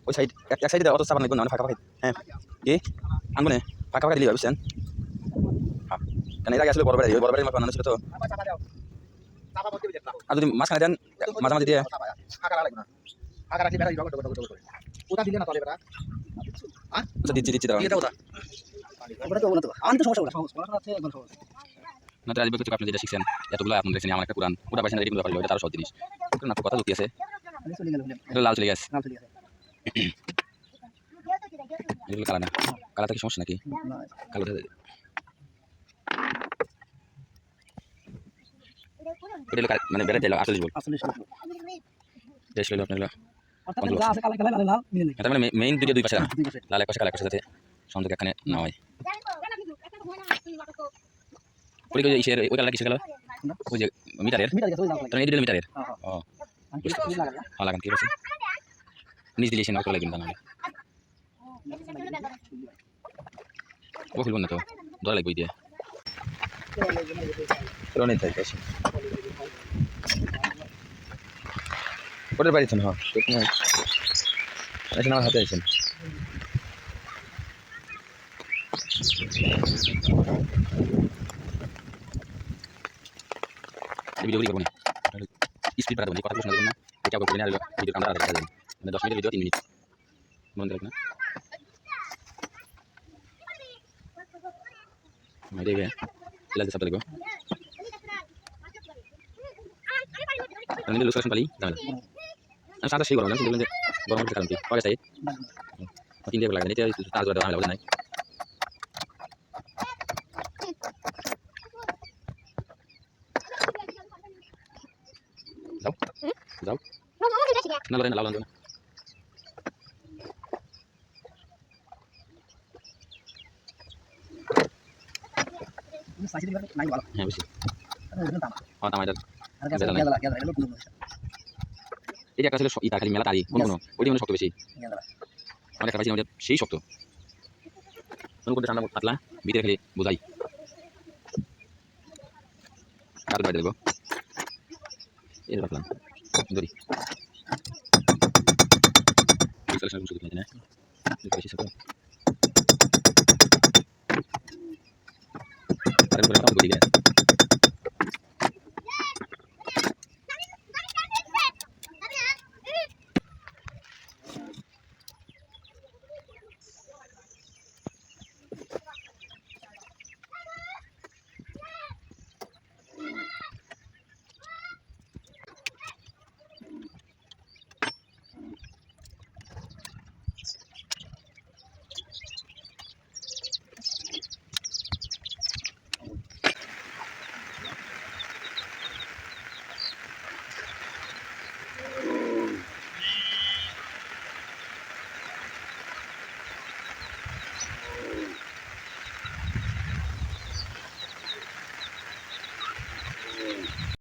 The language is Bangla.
ওই সাইড এক সাইডে অত চাপা নেই না ফাঁকা ফাঁকা হ্যাঁ কি আনবো না ফাঁকা ফাঁকা দিলি বুঝছেন কেন এর আগে আসলে বড় বাড়ির মতো বানানো ছিল তো আর যদি মাঝখানে দেন মাঝামাঝি দিয়ে আচ্ছা দিচ্ছি দাঁড়াও না তো রাজীব আপনি যেটা শিখছেন এতগুলো আপনি দেখছেন আমার একটা কোরআন ওটা পাইছেন রেডি করতে পারলো এটা তার সব জিনিস না তো কথা যুক্তি আছে এটা লাল চলে গেছে এগুলো কালা না কালা থেকে সমস্যা নাকি কালো এটা মানে বেড়ে দিল 48 বল দেশ হলো আপনার তার মানে মেইন দুই পাশে লাল এক পাশে কালা এক পাশে যাতে সংযোগ এখানে না হয় ওই যে ইসের ওই কালার কিসের কালার ওই যে মিটারের তাহলে এই দুটো মিটারের ও ভালো লাগান ঠিক আছে নিজ দিলে সেনা করে লাগবে না ও খুলব না তো দর লাগবে দিয়ে রনে তাই কাছে ওটার বাড়িতে না এটা আমার হাতে আছে ভিডিও করব না স্পিড বাড়াবো না কথা শোনা যাবে না এটা করব না ভিডিও ক্যামেরা দেখা যাবে মানে 10 মিনিট ভিডিও 3 মিনিট মনে রাখবেন না দেবে লাগবে সব লাগবে আমি লুকসান পালি দাঁড়া আমি সাদা সেই গরম না দেখলেন যে গরম হচ্ছে কারণ কি পরে চাই তিন দিয়ে লাগে না এটা তার জন্য আমি লাগবে না যাও যাও না লড়াই না লাউ না হ্যাঁ বেশি হ্যাঁ তামাইদার এটা একটা আসলে ইটা খালি মেলা তারি কোন ওইটা মানে শক্ত বেশি অনেক পাইছি আমাদের সেই শক্ত কোন কোনটা ঠান্ডা পাতলা ভিতরে খালি বোঝাই কার বাইরে দেবো এর রাখলাম দড়ি ইনস্টলেশন শুরু করতে না বেশি শক্ত আরে বলে কাম করি